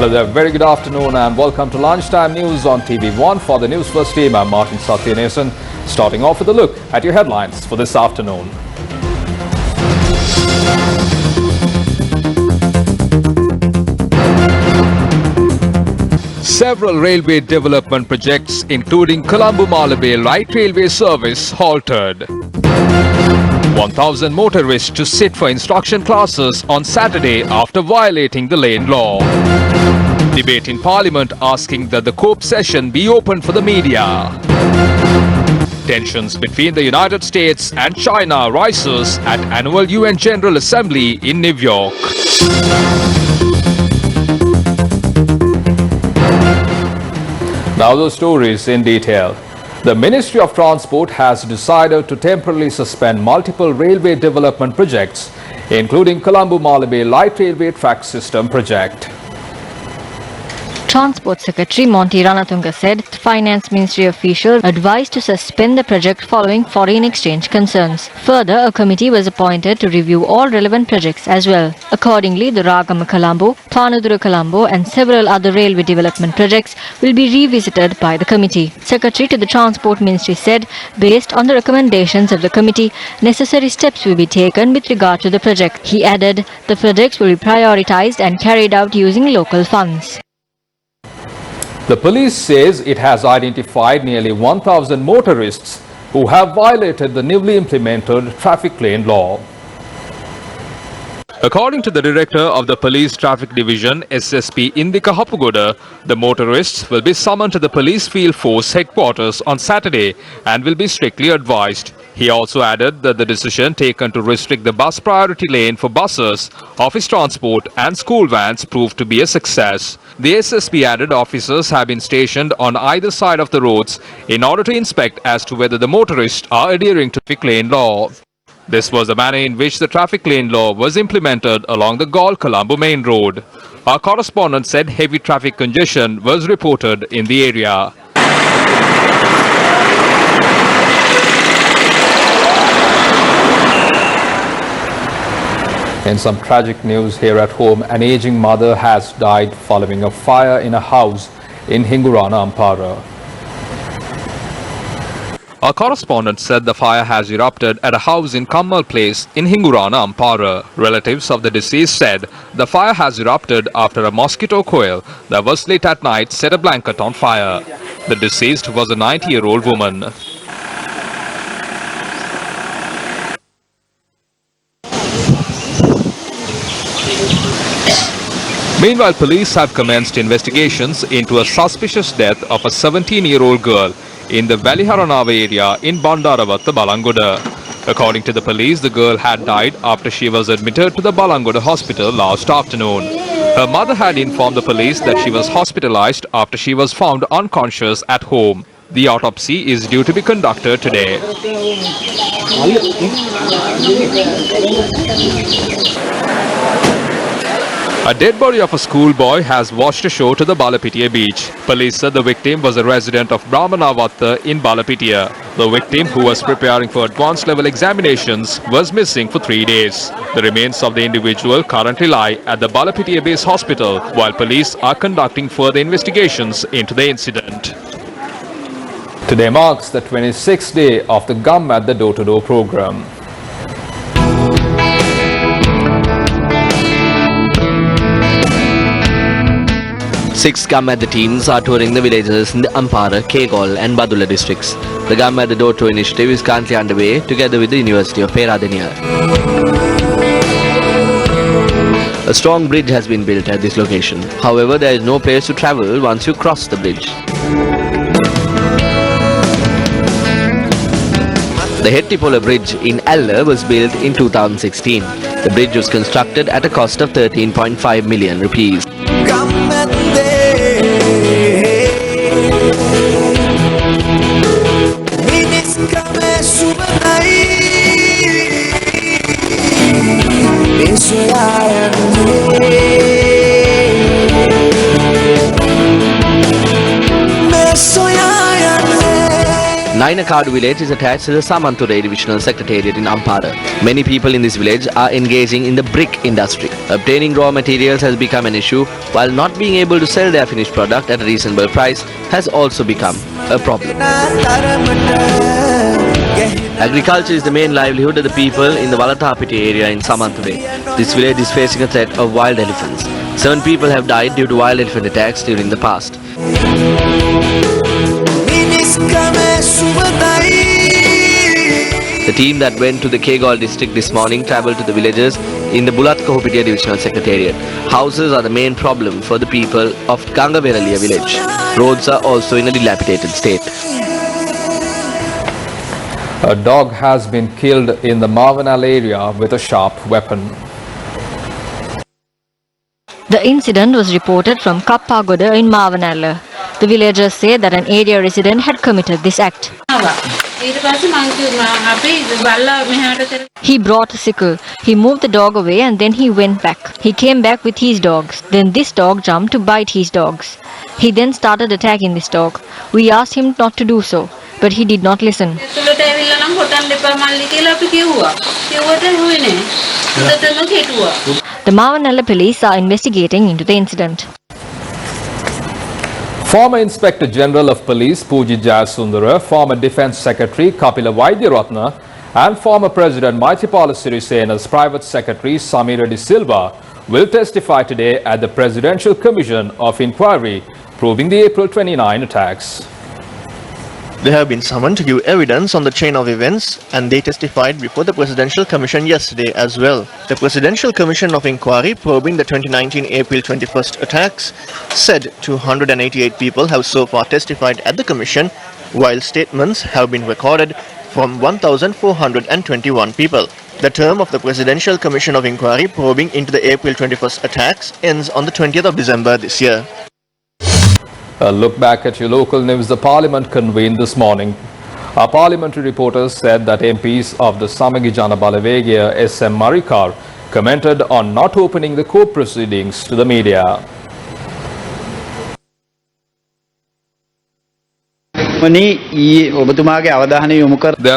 Hello there, very good afternoon and welcome to Lunchtime News on TV1. For the Newsfirst team, I'm Martin Satyanesan. Starting off with a look at your headlines for this afternoon. Several railway development projects, including Colombo-Malabar light railway service, halted. 1,000 motorists to sit for instruction classes on Saturday after violating the lane law. Debate in Parliament asking that the COPE session be opened for the media. Tensions between the United States and China rises at annual UN General Assembly in New York. Now those stories in detail. The Ministry of Transport has decided to temporarily suspend multiple railway development projects, including Colombo-Malabar light railway track system project. Transport Secretary Monty Ranatunga said the Finance Ministry officials advised to suspend the project following foreign exchange concerns. Further, a committee was appointed to review all relevant projects as well. Accordingly, the Ragama-Colombo, Panadura-Colombo and several other railway development projects will be revisited by the committee. Secretary to the Transport Ministry said, based on the recommendations of the committee, necessary steps will be taken with regard to the project. He added, the projects will be prioritized and carried out using local funds. The police says it has identified nearly 1,000 motorists who have violated the newly implemented traffic lane law. According to the director of the Police Traffic Division, SSP Indika Hapugoda, the motorists will be summoned to the Police Field Force headquarters on Saturday and will be strictly advised. He also added that the decision taken to restrict the bus priority lane for buses, office transport and school vans proved to be a success. The SSP added officers have been stationed on either side of the roads in order to inspect as to whether the motorists are adhering to traffic lane law. This was the manner in which the traffic lane law was implemented along the Galle-Colombo main road. Our correspondent said heavy traffic congestion was reported in the area. In some tragic news here at home, an aging mother has died following a fire in a house in Hingurana, Ampara. Our correspondent said the fire has erupted at a house in Kammal Place in Hingurana, Ampara. Relatives of the deceased said the fire has erupted after a mosquito coil that was lit at night set a blanket on fire. The deceased was a 90-year-old woman. Meanwhile, police have commenced investigations into a suspicious death of a 17-year-old girl in the Valiharanava area in Bandaravatta, Balangoda. According to the police, the girl had died after she was admitted to the Balangoda hospital last afternoon. Her mother had informed the police that she was hospitalized after she was found unconscious at home. The autopsy is due to be conducted today. A dead body of a schoolboy has washed ashore to the Balapitiya beach. Police said the victim was a resident of Brahmanavatta in Balapitiya. The victim, who was preparing for advanced level examinations, was missing for 3 days. The remains of the individual currently lie at the Balapitiya base hospital, while police are conducting further investigations into the incident. Today marks the 26th day of the Gum at the Door-to-Door program. Six Gum at the Teens are touring the villages in the Ampara, Kegol and Badula districts. The Gum at the Door-to initiative is currently underway together with the University of Peradeniya. A strong bridge has been built at this location. However, there is no place to travel once you cross the bridge. The Hettipola Bridge in Alla was built in 2016. The bridge was constructed at a cost of 13.5 million rupees. Nainakadu village is attached to the Samanture Divisional Secretariat in Ampara. Many people in this village are engaging in the brick industry. Obtaining raw materials has become an issue, while not being able to sell their finished product at a reasonable price has also become a problem. Agriculture is the main livelihood of the people in the Valatapiti area in Samanture. This village is facing a threat of wild elephants. 7 people have died due to wild elephant attacks during the past. The team that went to the Kegol district this morning travelled to the villages in the Bulat-Kahupitia Divisional Secretariat. Houses are the main problem for the people of Gangaveraliya village. Roads are also in a dilapidated state. A dog has been killed in the Marvanal area with a sharp weapon. The incident was reported from Kappagoda in Mavanala. The villagers say that an area resident had committed this act. He brought a sickle. He moved the dog away and then he went back. He came back with his dogs. Then this dog jumped to bite his dogs. He then started attacking this dog. We asked him not to do so, but he did not listen. The Mavanala police are investigating into the incident. Former Inspector General of Police Pooji Jayasundara, former Defence Secretary Kapila Vaidyaratna and former President Maithripala Sirisena's private secretary Samira De Silva will testify today at the Presidential Commission of Inquiry probing the April 29 attacks. They have been summoned to give evidence on the chain of events, and they testified before the Presidential Commission yesterday as well. The Presidential Commission of Inquiry probing the 2019 April 21st attacks said 288 people have so far testified at the Commission, while statements have been recorded from 1,421 people. The term of the Presidential Commission of Inquiry probing into the April 21st attacks ends on the 20th of December this year. A look back at your local news. The Parliament convened this morning. Our parliamentary reporters said that MPs of the Samagi Jana Balawegaya SM Marikar commented on not opening the court proceedings to the media. There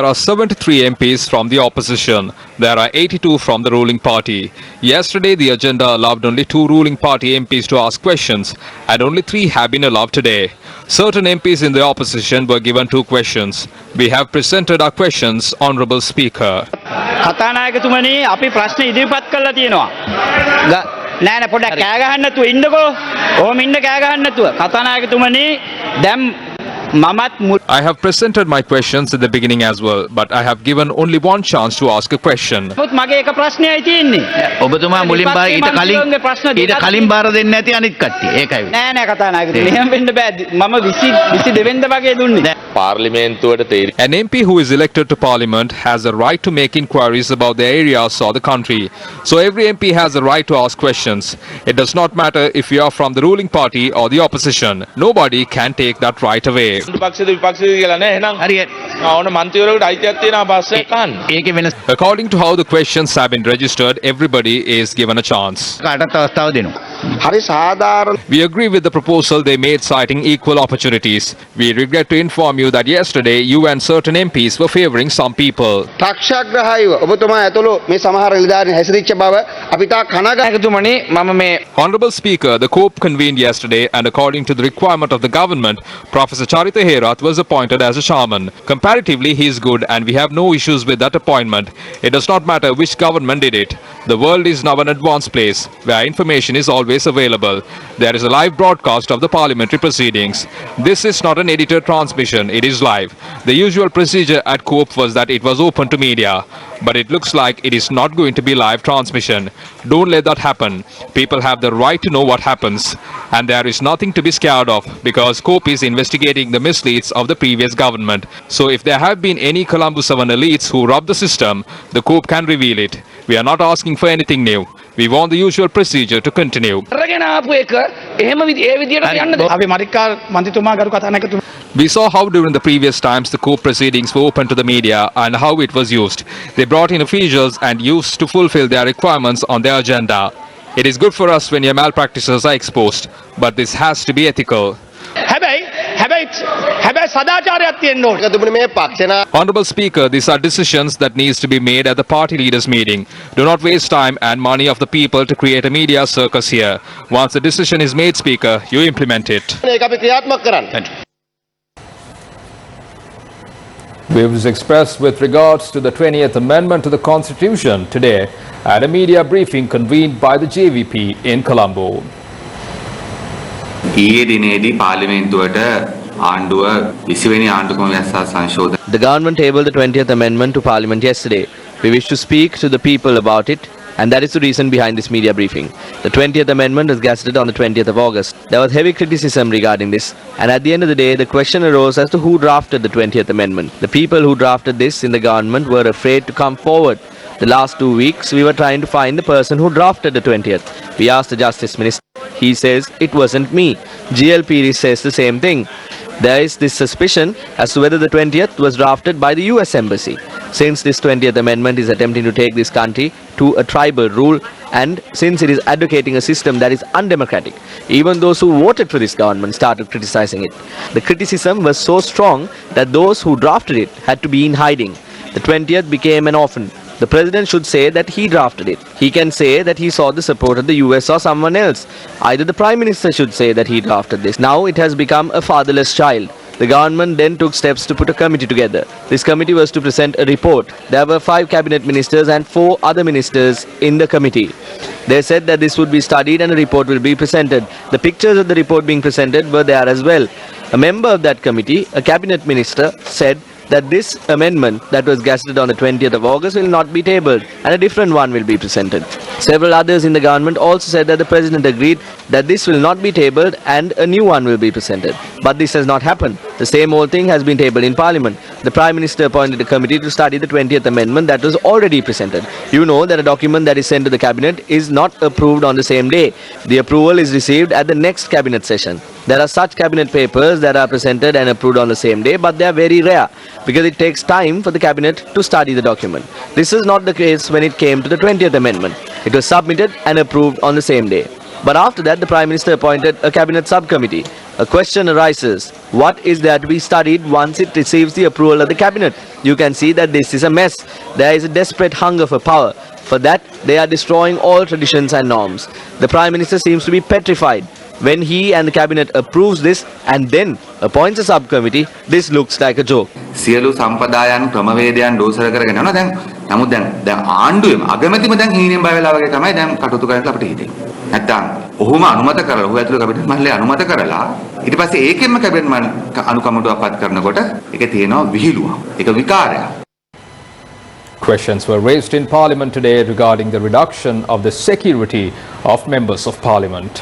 are 73 MPs from the opposition. There are 82 from the ruling party. Yesterday, the agenda allowed only 2 ruling party MPs to ask questions, and only 3 have been allowed today. Certain MPs in the opposition were given 2 questions. We have presented our questions, Honourable Speaker. කතානායකතුමනි අපි ප්‍රශ්න ඉදිරිපත් කරලා තියෙනවා. නෑ නෑ පොඩ්ඩක් කෑ ගහන්න නැතුව ඉන්නකෝ. ඕම ඉන්න කෑ ගහන්න නැතුව. කතානායකතුමනි දැන් I have presented my questions at the beginning as well, but I have given only one chance to ask a question. මගේ එක ප්‍රශ්නයයි තියෙන්නේ. ඔබතුමා මුලින් ඊට කලින් බාර දෙන්නේ නැති අනිත් කට්ටිය. ඒකයි. නෑ නෑ කතානායකතුමනි එහෙම වෙන්න බෑ. මම 22 වෙනිදා වගේ දුන්නේ. An MP who is elected to Parliament has a right to make inquiries about the areas or the country. So every MP has a right to ask questions. It does not matter if you are from the ruling party or the opposition. Nobody can take that right away. According to how the questions have been registered, everybody is given a chance. We agree with the proposal they made citing equal opportunities. We regret to inform you that yesterday you and certain MPs were favouring some people. Honourable Speaker, the COPE convened yesterday, and according to the requirement of the government, Professor Charita Herath was appointed as a shaman. Comparatively, he is good and we have no issues with that appointment. It does not matter which government did it. The world is now an advanced place where information is always available. There is a live broadcast of the parliamentary proceedings. This is not an edited transmission, it is live. The usual procedure at COPE was that it was open to media. But it looks like it is not going to be live transmission. Don't let that happen. People have the right to know what happens. And there is nothing to be scared of because COPE is investigating the misleads of the previous government. So if there have been any Columbusavan elites who robbed the system, the COPE can reveal it. We are not asking for anything new. We want the usual procedure to continue. We saw how during the previous times the COPE proceedings were open to the media and how it was used. They brought in officials and used to fulfill their requirements on their agenda. It is good for us when your malpractices are exposed, but this has to be ethical. rights. හැබැයි සදාචාරයක් තියෙන්න ඕනේ. Honorable Speaker, these are decisions that needs to be made at the party leaders meeting. Do not waste time and money of the people to create a media circus here. Once the decision is made, Speaker, you implement it. Views expressed with regards to the 20th Amendment to the Constitution today at a media briefing convened by the JVP in Colombo. ඊයේ දිනේදී පාර්ලිමේන්තුවට ආණ්ඩුව 20 වෙනි ආණ්ඩුක්‍රම ව්‍යවස්ථා සංශෝධන The government tabled the 20th Amendment to Parliament yesterday. We wish to speak to the people about it, and that is the reason behind this media briefing. The 20th Amendment was gazetted on the 20th of August. There was heavy criticism regarding this, and at the end of the day, the question arose as to who drafted the 20th Amendment. The people who drafted this in the government were afraid to come forward. The last 2 weeks, we were trying to find the person who drafted the 20th. We asked the Justice Minister. He says, it wasn't me. GLP says the same thing. There is this suspicion as to whether the 20th was drafted by the US Embassy. Since this 20th Amendment is attempting to take this country to a tribal rule, and since it is advocating a system that is undemocratic, even those who voted for this government started criticizing it. The criticism was so strong that those who drafted it had to be in hiding. The 20th became an orphan. The president should say that he drafted it. He can say that he saw the support of the US or someone else. Either the Prime Minister should say that he drafted this. Now it has become a fatherless child. The government then took steps to put a committee together. This committee was to present a report. There were 5 cabinet ministers and 4 other ministers in the committee. They said that this would be studied and a report will be presented. The pictures of the report being presented were there as well. A member of that committee, a cabinet minister, said that this amendment that was gazetted on the 20th of August will not be tabled and a different one will be presented. Several others in the government also said that the president agreed that this will not be tabled and a new one will be presented. But this has not happened. The same old thing has been tabled in Parliament. The Prime Minister appointed a committee to study the 20th Amendment that was already presented. You know that a document that is sent to the Cabinet is not approved on the same day. The approval is received at the next Cabinet session. There are such Cabinet papers that are presented and approved on the same day, but they are very rare because it takes time for the Cabinet to study the document. This is not the case when it came to the 20th Amendment. It was submitted and approved on the same day. But after that, the Prime Minister appointed a Cabinet subcommittee. A question arises, what is there to be studied once it receives the approval of the Cabinet? You can see that this is a mess. There is a desperate hunger for power. For that, they are destroying all traditions and norms. The Prime Minister seems to be petrified. When he and the Cabinet approves this and then appoints a subcommittee, this looks like a joke. සියලු සම්ප්‍රදායන් ක්‍රමවේදයන් දෝෂර කරගෙන යනවා. නමුත් දැන් ආණ්ඩුවේම අගමැතිම දැන් හීනෙන් බය වෙලා වගේ තමයි දැන් කටයුතු කරන්න අපිට හිතෙන්නේ. නැත්තම් ඔහුම අනුමත කරලා ඔහු ඇතුළේ කැබිනට් මණ්ඩලය අනුමත කරලා ඊට පස්සේ ඒකෙන්ම කැබිනට් මණ්ඩල අනුකම්පාවපත් කරනකොට ඒක තියෙනවා විහිළුවක්. ඒක විකාරයක්. Questions were raised in Parliament today regarding the reduction of the security of members of Parliament.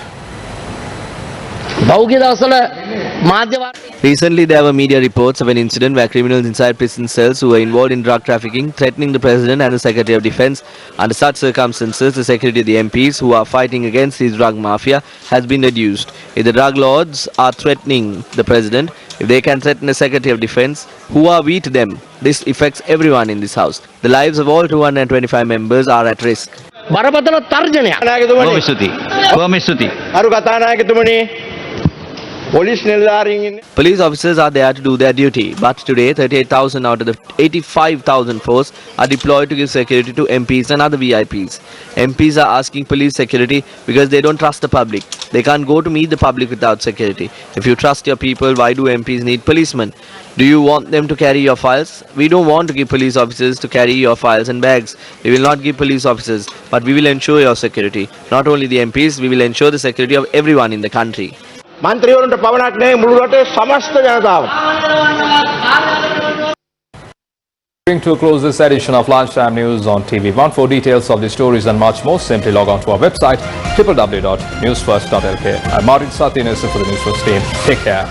Recently, there were media reports of an incident where criminals inside prison cells who were involved in drug trafficking threatening the President and the Secretary of Defence. Under such circumstances, the security of the MPs who are fighting against this drug mafia has been reduced. If the drug lords are threatening the President, if they can threaten the Secretary of Defence, who are we to them? This affects everyone in this House. The lives of all 225 members are at risk. බරපතල තර්ජනයක්. බොහොම ස්තුතියි. බොහොම ස්තුතියි. අරු කතානායකතුමනි Police officers are there to do their duty, but today 38,000 out of the 85,000 force are deployed to give security to MPs and other VIPs. MPs are asking police security because they don't trust the public. They can't go to meet the public without security. If you trust your people, why do MPs need policemen? Do you want them to carry your files? We don't want to give police officers to carry your files and bags. We will not give police officers, but we will ensure your security. Not only the MPs, we will ensure the security of everyone in the country. මන්ත්‍රීවරුන්ට පවණක් නෙවෙයි මුළු රටේ සමස්ත ජනතාවට. Bring to a close this edition of Lunchtime News on TV1. For details of the stories and much more, simply log on to our website www.newsfirst.lk. I'm Martin Satyanesu for the Newsfirst team. Take care.